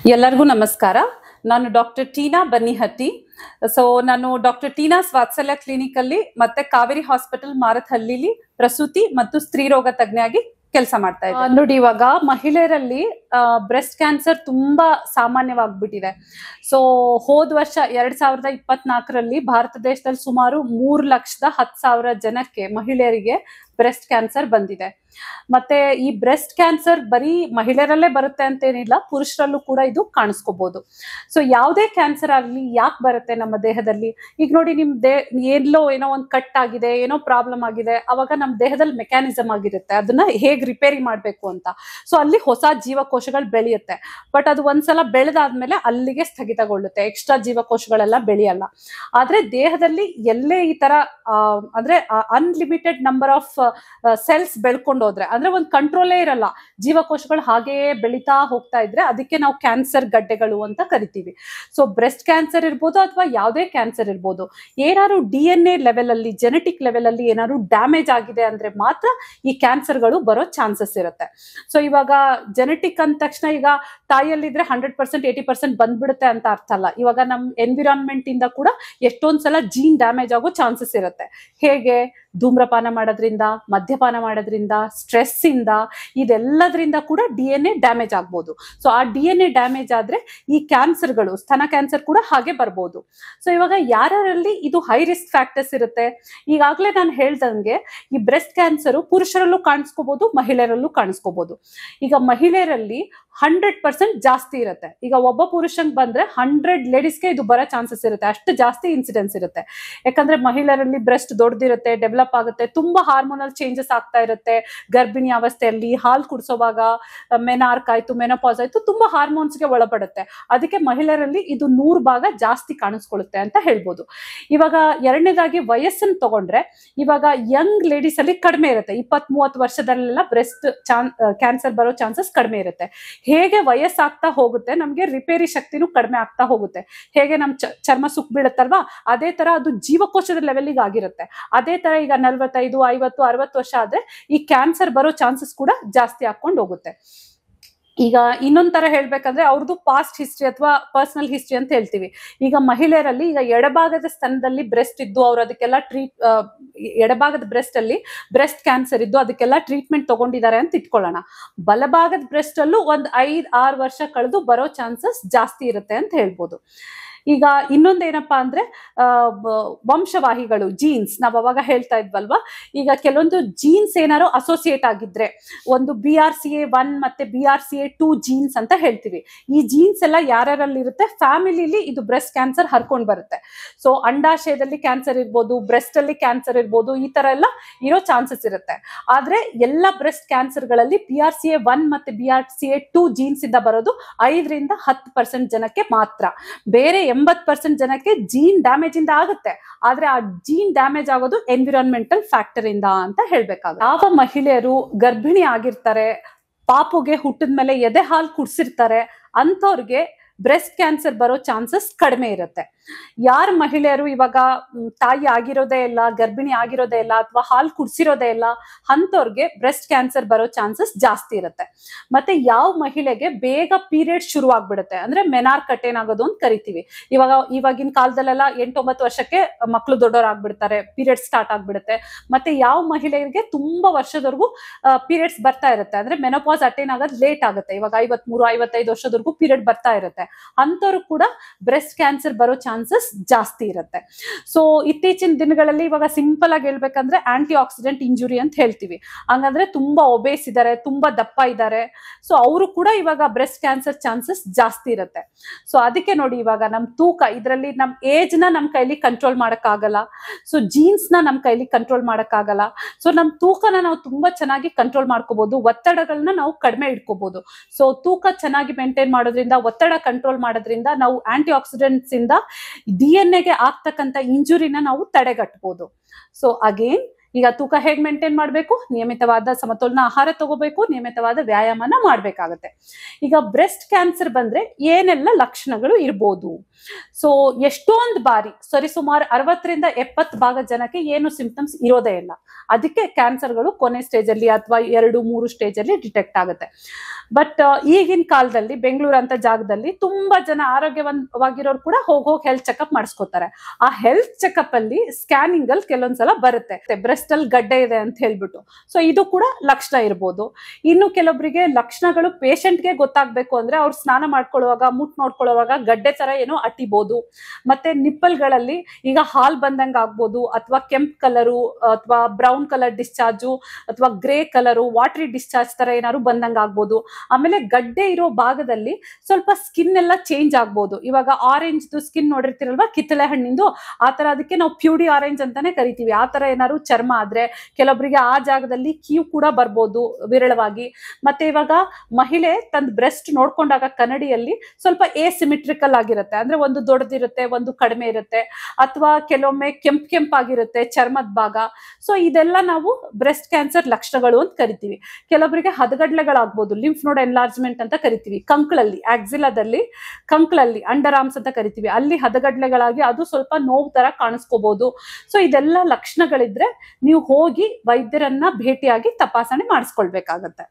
ಎಲ್ಲರಿಗೂ ನಮಸ್ಕಾರ. ನಾನು ಡಾಕ್ಟರ್ ಟೀನಾ ಬನ್ನಿಹಟ್ಟಿ. ನಾನು ಡಾಕ್ಟರ್ ಟೀನಾಸ್ ವಾತ್ಸಲ್ಯ ಕ್ಲಿನಿಕ್ ಅಲ್ಲಿ ಮತ್ತೆ ಕಾವೇರಿ ಹಾಸ್ಪಿಟಲ್ ಮಾರತ್ಹಳ್ಳಿಲಿ ಪ್ರಸೂತಿ ಮತ್ತು ಸ್ತ್ರೀ ರೋಗ ತಜ್ಞೆಯಾಗಿ ಕೆಲಸ ಮಾಡ್ತಾ ಇದ್ದೀನಿ. ನೋಡಿ, ಇವಾಗ ಮಹಿಳೆಯರಲ್ಲಿ ಬ್ರೆಸ್ಟ್ ಕ್ಯಾನ್ಸರ್ ತುಂಬಾ ಸಾಮಾನ್ಯವಾಗ್ಬಿಟ್ಟಿದೆ. ಹೋದ ವರ್ಷ 2024ರಲ್ಲಿ ಭಾರತ ದೇಶದಲ್ಲಿ ಸುಮಾರು 3,10,000 ಜನಕ್ಕೆ ಮಹಿಳೆಯರಿಗೆ ಬ್ರೆಸ್ಟ್ ಕ್ಯಾನ್ಸರ್ ಬಂದಿದೆ. ಮತ್ತೆ ಈ ಬ್ರೆಸ್ಟ್ ಕ್ಯಾನ್ಸರ್ ಬರೀ ಮಹಿಳೆಯರಲ್ಲೇ ಬರುತ್ತೆ ಅಂತೇನಿಲ್ಲ, ಪುರುಷರಲ್ಲೂ ಕೂಡ ಇದು ಕಾಣಿಸ್ಕೋಬಹುದು. ಯಾವುದೇ ಕ್ಯಾನ್ಸರ್ ಆಗಲಿ ಯಾಕೆ ಬರುತ್ತೆ ನಮ್ಮ ದೇಹದಲ್ಲಿ? ಈಗ ನೋಡಿ, ನಿಮ್ ಏನೋ ಒಂದು ಕಟ್ ಆಗಿದೆ, ಏನೋ ಪ್ರಾಬ್ಲಮ್ ಆಗಿದೆ, ಅವಾಗ ನಮ್ಮ ದೇಹದಲ್ಲಿ ಮೆಕ್ಯಾನಿಸಮ್ ಆಗಿರುತ್ತೆ ಅದನ್ನ ಹೇಗ್ ರಿಪೇರಿ ಮಾಡ್ಬೇಕು ಅಂತ. ಅಲ್ಲಿ ಹೊಸ ಜೀವಕೋಶಗಳು ಬೆಳೆಯುತ್ತೆ. ಬಟ್ ಅದು ಒಂದ್ಸಲ ಬೆಳೆದಾದ್ಮೇಲೆ ಅಲ್ಲಿಗೆ ಸ್ಥಗಿತಗೊಳ್ಳುತ್ತೆ, ಎಕ್ಸ್ಟ್ರಾ ಜೀವಕೋಶಗಳೆಲ್ಲ ಬೆಳೆಯಲ್ಲ. ಆದ್ರೆ ದೇಹದಲ್ಲಿ ಎಲ್ಲೇ ಈ ತರ ಅಂದ್ರೆ ಅನ್ಲಿಮಿಟೆಡ್ ನಂಬರ್ ಆಫ್ ಸೆಲ್ಸ್ ಬೆಳ್ಕೊಂಡು ಹೋದ್ರೆ, ಅಂದ್ರೆ ಒಂದು ಕಂಟ್ರೋಲೇ ಇರಲ್ಲ, ಜೀವಕೋಶಗಳು ಹಾಗೆಯೇ ಬೆಳೀತಾ ಹೋಗ್ತಾ ಇದ್ರೆ ಅದಕ್ಕೆ ನಾವು ಕ್ಯಾನ್ಸರ್ ಗಡ್ಡೆಗಳು ಅಂತ ಕರಿತೀವಿ. ಬ್ರೆಸ್ಟ್ ಕ್ಯಾನ್ಸರ್ ಇರ್ಬೋದು ಅಥವಾ ಯಾವುದೇ ಕ್ಯಾನ್ಸರ್ ಇರ್ಬೋದು, ಏನಾದ್ರು DNA ಲೆವೆಲ್ ಅಲ್ಲಿ, ಜೆನೆಟಿಕ್ ಲೆವೆಲ್ ಅಲ್ಲಿ ಏನಾದ್ರು ಡ್ಯಾಮೇಜ್ ಆಗಿದೆ ಅಂದ್ರೆ ಮಾತ್ರ ಈ ಕ್ಯಾನ್ಸರ್ಗಳು ಬರೋ ಚಾನ್ಸಸ್ ಇರುತ್ತೆ. ಇವಾಗ ಜೆನೆಟಿಕ್ ಅಂದ ತಕ್ಷಣ ಈಗ ತಾಯಿಯಲ್ಲಿದ್ರೆ 100% 80% ಬಂದ್ಬಿಡುತ್ತೆ ಅಂತ ಅರ್ಥ ಅಲ್ಲ. ಇವಾಗ ನಮ್ ಎನ್ವಿರಾನ್ಮೆಂಟ್ ಇಂದ ಕೂಡ ಎಷ್ಟೊಂದ್ಸಲ ಜೀನ್ ಡ್ಯಾಮೇಜ್ ಆಗೋ ಚಾನ್ಸಸ್ ಇರುತ್ತೆ. ಹೇಗೆ? ಧೂಮ್ರಪಾನ ಮಾಡೋದ್ರಿಂದ, ಮದ್ಯಪಾನ ಮಾಡೋದ್ರಿಂದ, ಸ್ಟ್ರೆಸ್ ಇಂದ, ಇದೆಲ್ಲದ್ರಿಂದ ಕೂಡ DNA ಡ್ಯಾಮೇಜ್ ಆಗ್ಬೋದು. ಆ DNA ಡ್ಯಾಮೇಜ್ ಆದ್ರೆ ಈ ಕ್ಯಾನ್ಸರ್ಗಳು, ಸ್ತನ ಕ್ಯಾನ್ಸರ್ ಕೂಡ ಹಾಗೆ ಬರ್ಬೋದು. ಇವಾಗ ಯಾರಲ್ಲಿ ಇದು ಹೈ ರಿಸ್ಕ್ ಫ್ಯಾಕ್ಟರ್ಸ್ ಇರುತ್ತೆ? ಈಗಾಗಲೇ ನಾನು ಹೇಳ್ದಂಗೆ ಈ ಬ್ರೆಸ್ಟ್ ಕ್ಯಾನ್ಸರ್ ಪುರುಷರಲ್ಲೂ ಕಾಣಿಸ್ಕೋಬಹುದು, ಮಹಿಳೆಯರಲ್ಲೂ ಕಾಣಿಸ್ಕೋಬಹುದು. ಈಗ ಮಹಿಳೆಯರಲ್ಲಿ 100% ಜಾಸ್ತಿ ಇರುತ್ತೆ. ಈಗ ಒಬ್ಬ ಪುರುಷಂಗ್ ಬಂದ್ರೆ 100 ಲೇಡೀಸ್ಗೆ ಇದು ಬರೋ ಚಾನ್ಸಸ್ ಇರುತ್ತೆ, ಅಷ್ಟು ಜಾಸ್ತಿ ಇನ್ಸಿಡೆನ್ಸ್ ಇರುತ್ತೆ. ಯಾಕಂದ್ರೆ ಮಹಿಳೆಯರಲ್ಲಿ ಬ್ರೆಸ್ಟ್ ದೊಡ್ಡದಿರುತ್ತೆ, ಡೆವಲಪ್ ಆಗುತ್ತೆ, ತುಂಬಾ ಹಾರ್ಮೋನಲ್ ಚೇಂಜಸ್ ಆಗ್ತಾ ಇರುತ್ತೆ. ಗರ್ಭಿಣಿ ಅವಸ್ಥೆಯಲ್ಲಿ ಹಾಲು ಕುಡಿಸೋವಾಗ ಮೆನಾರ್ಕ್ ಆಯ್ತು, ಮೆನೋಪಾಸ್ ಆಯ್ತು, ತುಂಬಾ ಹಾರ್ಮೋನ್ಸ್ಗೆ ಒಳಪಡುತ್ತೆ. ಅದಕ್ಕೆ ಮಹಿಳೆಯರಲ್ಲಿ ಇದು 100 ಭಾಗ ಜಾಸ್ತಿ ಕಾಣಿಸ್ಕೊಳ್ಳುತ್ತೆ ಅಂತ ಹೇಳ್ಬೋದು. ಇವಾಗ ಎರಡನೇದಾಗಿ ವಯಸ್ಸನ್ನು ತಗೊಂಡ್ರೆ, ಇವಾಗ ಯಂಗ್ ಲೇಡೀಸ್ ಅಲ್ಲಿ ಕಡಿಮೆ ಇರುತ್ತೆ. 20-30 ವರ್ಷದಲ್ಲೆಲ್ಲ ಬ್ರೆಸ್ಟ್ ಕ್ಯಾನ್ಸರ್ ಬರೋ ಚಾನ್ಸಸ್ ಕಡಿಮೆ ಇರುತ್ತೆ. ಹೇಗೆ ವಯಸ್ಸಾಗ್ತಾ ಹೋಗುತ್ತೆ ನಮ್ಗೆ ರಿಪೇರಿ ಶಕ್ತಿನೂ ಕಡಿಮೆ ಆಗ್ತಾ ಹೋಗುತ್ತೆ. ಹೇಗೆ ನಮ್ ಚರ್ಮ ಸುಕ್ ಬೀಳುತ್ತಲ್ವಾ, ಅದೇ ತರ ಅದು ಜೀವಕೋಶದ ಲೆವೆಲ್ಗೆ ಆಗಿರುತ್ತೆ. ಅದೇ ತರ ಈಗ 45, 50, 60 ವರ್ಷ ಆದ್ರೆ ಈ ಕ್ಯಾನ್ಸರ್ ಬರೋ ಚಾನ್ಸಸ್ ಕೂಡ ಜಾಸ್ತಿ ಆಗ್ಕೊಂಡು ಹೋಗುತ್ತೆ. ಈಗ ಇನ್ನೊಂದ್ ತರ ಹೇಳ್ಬೇಕಂದ್ರೆ ಅವ್ರದ್ದು ಪಾಸ್ಟ್ ಹಿಸ್ಟ್ರಿ ಅಥವಾ ಪರ್ಸನಲ್ ಹಿಸ್ಟ್ರಿ ಅಂತ ಹೇಳ್ತೀವಿ. ಈಗ ಮಹಿಳೆಯರಲ್ಲಿ ಈಗ ಎಡಭಾಗದ ಸ್ತನದಲ್ಲಿ ಬ್ರೆಸ್ಟ್ ಇದ್ದು ಅವ್ರು ಅದಕ್ಕೆಲ್ಲ ಎಡಭಾಗದ ಬ್ರೆಸ್ಟ್ ಅಲ್ಲಿ ಬ್ರೆಸ್ಟ್ ಕ್ಯಾನ್ಸರ್ ಇದ್ದು ಅದಕ್ಕೆಲ್ಲ ಟ್ರೀಟ್ಮೆಂಟ್ ತಗೊಂಡಿದ್ದಾರೆ ಅಂತ ಇಟ್ಕೊಳ್ಳೋಣ. ಬಲಭಾಗದ ಬ್ರೆಸ್ಟ್ ಅಲ್ಲೂ 5-6 ವರ್ಷ ಕಳೆದು ಬರೋ ಚಾನ್ಸಸ್ ಜಾಸ್ತಿ ಇರುತ್ತೆ ಅಂತ ಹೇಳ್ಬೋದು. ಈಗ ಇನ್ನೊಂದೇನಪ್ಪಾ ಅಂದ್ರೆ ವಂಶವಾಹಿಗಳು, ಜೀನ್ಸ್, ನಾವ್ ಅವಾಗ ಹೇಳ್ತಾ ಇದ್ವಲ್ವಾ, ಈಗ ಕೆಲವೊಂದು ಜೀನ್ಸ್ ಏನಾರು ಅಸೋಸಿಯೇಟ್ ಆಗಿದ್ರೆ, ಒಂದು BRCA1 ಮತ್ತೆ BRCA2 ಜೀನ್ಸ್ ಅಂತ ಹೇಳ್ತೀವಿ. ಈ ಜೀನ್ಸ್ ಎಲ್ಲ ಯಾರ್ಯಾರಲ್ಲಿ ಇರುತ್ತೆ, ಫ್ಯಾಮಿಲಿಲಿ ಇದು ಬ್ರೆಸ್ಟ್ ಕ್ಯಾನ್ಸರ್ ಹರ್ಕೊಂಡ್ ಬರುತ್ತೆ. ಅಂಡಾಶಯದಲ್ಲಿ ಕ್ಯಾನ್ಸರ್ ಇರ್ಬೋದು, ಬ್ರೆಸ್ಟ್ ಅಲ್ಲಿ ಕ್ಯಾನ್ಸರ್ ಇರ್ಬೋದು, ಈ ತರ ಎಲ್ಲ ಇರೋ ಚಾನ್ಸಸ್ ಇರುತ್ತೆ. ಆದ್ರೆ ಎಲ್ಲ ಬ್ರೆಸ್ಟ್ ಕ್ಯಾನ್ಸರ್ ಗಳಲ್ಲಿ BRCA1 ಮತ್ತೆ BRCA2 ಜೀನ್ಸ್ ಇಂದ ಬರೋದು 5-10% ಜನಕ್ಕೆ ಮಾತ್ರ. ಬೇರೆ 80% ಜನಕ್ಕೆ ಜೀನ್ ಡ್ಯಾಮೇಜ್ ಇಂದ ಆಗುತ್ತೆ. ಆದ್ರೆ ಆ ಜೀನ್ ಡ್ಯಾಮೇಜ್ ಆಗೋದು ಎನ್ವಿರಾನ್ಮೆಂಟಲ್ ಫ್ಯಾಕ್ಟರ್ ಇಂದ ಅಂತ ಹೇಳ್ಬೇಕಾಗುತ್ತೆ. ಯಾವ ಮಹಿಳೆಯರು ಗರ್ಭಿಣಿ ಆಗಿರ್ತಾರೆ, ಪಾಪುಗೆ ಹುಟ್ಟಿದ್ಮೇಲೆ ಎದೆ ಹಾಲು ಕುಡ್ಸಿರ್ತಾರೆ, ಅಂಥವ್ರಿಗೆ ಬ್ರೆಸ್ಟ್ ಕ್ಯಾನ್ಸರ್ ಬರೋ ಚಾನ್ಸಸ್ ಕಡಿಮೆ ಇರುತ್ತೆ. ಯಾರ ಮಹಿಳೆಯರು ಇವಾಗ ತಾಯಿ ಆಗಿರೋದೇ ಇಲ್ಲ, ಗರ್ಭಿಣಿ ಆಗಿರೋದೇ ಇಲ್ಲ, ಅಥವಾ ಹಾಲು ಕುಡ್ಸಿರೋದೇ ಇಲ್ಲ, ಅಂಥವ್ರಿಗೆ ಬ್ರೆಸ್ಟ್ ಕ್ಯಾನ್ಸರ್ ಬರೋ ಚಾನ್ಸಸ್ ಜಾಸ್ತಿ ಇರುತ್ತೆ. ಮತ್ತೆ ಯಾವ ಮಹಿಳೆಗೆ ಬೇಗ ಪೀರಿಯಡ್ ಶುರು ಆಗ್ಬಿಡುತ್ತೆ, ಅಂದ್ರೆ ಮೆನಾರ್ಕ್ ಏನಾಗೋದು ಅಂತ ಕರಿತೀವಿ. ಇವಾಗಿನ ಕಾಲದಲ್ಲೆಲ್ಲ 8-9 ವರ್ಷಕ್ಕೆ ಮಕ್ಕಳು ದೊಡ್ಡವರಾಗ್ಬಿಡ್ತಾರೆ, ಪೀರಿಯಡ್ ಸ್ಟಾರ್ಟ್ ಆಗ್ಬಿಡುತ್ತೆ. ಮತ್ತೆ ಯಾವ ಮಹಿಳೆಯರಿಗೆ ತುಂಬಾ ವರ್ಷದವರೆಗೂ ಪೀರಿಯಡ್ಸ್ ಬರ್ತಾ ಇರುತ್ತೆ, ಅಂದ್ರೆ ಮೆನೋಪಾಸ್ ಅಟೈನ್ ಆಗೋದು ಲೇಟ್ ಆಗುತ್ತೆ. ಇವಾಗ 53-55 ವರ್ಷದವರೆಗೂ ಪೀರಿಯಡ್ ಬರ್ತಾ ಇರುತ್ತೆ. ಅಂಥವ್ರು ಕೂಡ ಬ್ರೆಸ್ಟ್ ಕ್ಯಾನ್ಸರ್ ಬರೋ ಚಾನ್ಸಸ್ ಜಾಸ್ತಿ ಇರುತ್ತೆ. ಇತ್ತೀಚಿನ ದಿನಗಳಲ್ಲಿ ಇವಾಗ ಸಿಂಪಲ್ ಆಗಿ ಹೇಳ್ಬೇಕಂದ್ರೆ ಆಂಟಿ ಆಕ್ಸಿಡೆಂಟ್ ಇಂಜುರಿ ಅಂತ ಹೇಳ್ತೀವಿ. ಹಂಗಂದ್ರೆ ತುಂಬಾ ಒಬೇಸ್ ಇದ್ದಾರೆ, ತುಂಬಾ ದಪ್ಪ ಇದ್ದಾರೆ, ಅವರು ಕೂಡ ಇವಾಗ ಬ್ರೆಸ್ಟ್ ಕ್ಯಾನ್ಸರ್ ಚಾನ್ಸಸ್ ಜಾಸ್ತಿ ಇರುತ್ತೆ. ಅದಕ್ಕೆ ನೋಡಿ, ಇವಾಗ ನಮ್ ತೂಕ, ಇದರಲ್ಲಿ ನಮ್ ಏಜ್ ನ ನಮ್ ಕೈಲಿ ಕಂಟ್ರೋಲ್ ಮಾಡಕ್ ಆಗಲ್ಲ, ಜೀನ್ಸ್ ನ ನಮ್ ಕೈಲಿ ಕಂಟ್ರೋಲ್ ಮಾಡಕ್ ಆಗಲ್ಲ. ನಮ್ ತೂಕನ ನಾವು ತುಂಬಾ ಚೆನ್ನಾಗಿ ಕಂಟ್ರೋಲ್ ಮಾಡ್ಕೋಬಹುದು, ಒತ್ತಡಗಳನ್ನ ನಾವು ಕಡಿಮೆ ಇಟ್ಕೋಬಹುದು. ತೂಕ ಚೆನ್ನಾಗಿ ಮೇಂಟೈನ್ ಮಾಡೋದ್ರಿಂದ, ಒತ್ತಡ ಕಂಟ್ರೋಲ್ ಮಾಡೋದ್ರಿಂದ ನಾವು ಆಂಟಿ ಆಕ್ಸಿಡೆಂಟ್ಸ್ ಇಂದ DNA ಆಗ್ತಕ್ಕಂಥ ಇಂಜುರಿನ ನಾವು ತಡೆಗಟ್ಟಬಹುದು. ಅಗೇನ್ ಈಗ ತೂಕ ಹೇಗೆ ಮೇಂಟೈನ್ ಮಾಡಬೇಕು, ನಿಯಮಿತವಾದ ಸಮತೋಲನ ಆಹಾರ ತಗೋಬೇಕು, ನಿಯಮಿತವಾದ ವ್ಯಾಯಾಮನ ಮಾಡ್ಬೇಕಾಗತ್ತೆ. ಈಗ ಬ್ರೆಸ್ಟ್ ಕ್ಯಾನ್ಸರ್ ಬಂದ್ರೆ ಏನೆಲ್ಲ ಲಕ್ಷಣಗಳು ಇರ್ಬೋದು? ಎಷ್ಟೊಂದು ಬಾರಿ ಸರಿಸುಮಾರು 60-70% ಜನಕ್ಕೆ ಏನು ಸಿಂಪ್ಟಮ್ಸ್ ಇರೋದೇ ಇಲ್ಲ. ಅದಕ್ಕೆ ಕ್ಯಾನ್ಸರ್ಗಳು ಕೊನೆ ಸ್ಟೇಜ್ ಅಲ್ಲಿ ಅಥವಾ 2-3 ಸ್ಟೇಜ್ ಅಲ್ಲಿ ಡಿಟೆಕ್ಟ್ ಆಗುತ್ತೆ. ಬಟ್ ಈಗಿನ ಕಾಲದಲ್ಲಿ ಬೆಂಗಳೂರು ಅಂತ ಜಾಗದಲ್ಲಿ ತುಂಬಾ ಜನ ಆರೋಗ್ಯವಂತವಾಗಿರೋರು ಕೂಡ ಹೋಗಿ ಹೆಲ್ತ್ ಚೆಕಪ್ ಮಾಡಿಸ್ಕೋತಾರೆ. ಆ ಹೆಲ್ತ್ ಚೆಕಪ್ ಅಲ್ಲಿ ಸ್ಕ್ಯಾನಿಂಗ್ ಅಲ್ಲಿ ಕೆಲವೊಂದ್ಸಲ ಬರುತ್ತೆ ಬ್ರೆಸ್ಟ್ ಅಲ್ಲಿ ಗಡ್ಡೆ ಇದೆ ಅಂತ ಹೇಳ್ಬಿಟ್ಟು. ಸೊ ಇದು ಕೂಡ ಲಕ್ಷಣ ಇರ್ಬೋದು. ಇನ್ನು ಕೆಲವೊಬ್ಬರಿಗೆ ಲಕ್ಷಣಗಳು ಪೇಷಂಟ್ಗೆ ಗೊತ್ತಾಗ್ಬೇಕು ಅಂದ್ರೆ ಅವ್ರು ಸ್ನಾನ ಮಾಡ್ಕೊಳ್ಳುವಾಗ ಮುಟ್ ನೋಡ್ಕೊಳ್ಳುವಾಗ ಗಡ್ಡೆ ತರ ಏನೋ ಅಟ್ಟಿಬಹುದು. ಮತ್ತೆ ನಿಪ್ಪಲ್ಗಳಲ್ಲಿ ಈಗ ಹಾಲ್ ಬಂದಂಗ ಆಗ್ಬೋದು, ಅಥವಾ ಕೆಂಪ್ ಕಲರು ಅಥವಾ ಬ್ರೌನ್ ಕಲರ್ ಡಿಸ್ಚಾರ್ಜು ಅಥವಾ ಗ್ರೇ ಕಲರು ವಾಟರಿ ಡಿಸ್ಚಾರ್ಜ್ ತರ ಏನಾದ್ರು ಬಂದಂಗ ಆಗ್ಬೋದು. ಆಮೇಲೆ ಗಡ್ಡೆ ಇರೋ ಭಾಗದಲ್ಲಿ ಸ್ವಲ್ಪ ಸ್ಕಿನ್ ಎಲ್ಲ ಚೇಂಜ್ ಆಗ್ಬೋದು. ಇವಾಗ ಆರೆಂಜ್ ಸ್ಕಿನ್ ನೋಡಿರ್ತಿರಲ್ವಾ, ಕಿತ್ತಳೆ ಹಣ್ಣಿಂದು, ಆತರ ಅದಕ್ಕೆ ನಾವು ಪ್ಯೂಡಿ ಆರೆಂಜ್ ಅಂತಾನೆ ಕರಿತೀವಿ. ಆತರ ಏನಾದ್ರು ಚರ್ಮ ಆದ್ರೆ ಕೆಲವೊಬ್ಬರಿಗೆ ಆ ಜಾಗದಲ್ಲಿ ಕೀವು ಕೂಡ ಬರ್ಬೋದು ವಿರಳವಾಗಿ. ಮತ್ತೆ ಇವಾಗ ಮಹಿಳೆ ತನ್ನ ಬ್ರೆಸ್ಟ್ ನೋಡ್ಕೊಂಡಾಗ ಕನ್ನಡಿಯಲ್ಲಿ ಸ್ವಲ್ಪ ಎಸಿಮೆಟ್ರಿಕಲ್ ಆಗಿರುತ್ತೆ, ಅಂದ್ರೆ ಒಂದು ದೊಡ್ಡದಿರುತ್ತೆ ಒಂದು ಕಡಿಮೆ ಇರುತ್ತೆ, ಅಥವಾ ಕೆಲವೊಮ್ಮೆ ಕೆಂಪಾಗಿರುತ್ತೆ ಚರ್ಮದ ಭಾಗ. ಸೊ ಇದೆಲ್ಲ ನಾವು ಬ್ರೆಸ್ಟ್ ಕ್ಯಾನ್ಸರ್ ಲಕ್ಷಣಗಳು ಅಂತ ಕರಿತೀವಿ. ಕೆಲವೊಬ್ಬರಿಗೆ ಹದಗಡ್ಲೆಗಳಾಗ್ಬೋದು, ಲಿಂಫ್ ನೋಡ್ ಎನ್ಲಾರ್ಜ್ಮೆಂಟ್ ಅಂತ ಕರಿತೀವಿ. ಕಂಕ್ಳಲ್ಲಿ ಆಕ್ಸಿಲಾದಲ್ಲಿ ಕಂಕ್ಳಲ್ಲಿ ಅಂಡರ್ ಆರ್ಮ್ಸ್ ಅಂತ ಕರಿತೀವಿ, ಅಲ್ಲಿ ಹದಗಡ್ಲೆಗಳಾಗಿ ಅದು ಸ್ವಲ್ಪ ನೋವು ತರ ಕಾಣಿಸ್ಕೋಬಹುದು. ಸೊ ಇದೆಲ್ಲ ಲಕ್ಷಣಗಳಿದ್ರೆ ನೀವು ಹೋಗಿ ವೈದ್ಯರನ್ನ ಭೇಟಿಯಾಗಿ ತಪಾಸಣೆ ಮಾಡಿಸ್ಕೊಳ್ಬೇಕಾಗತ್ತೆ.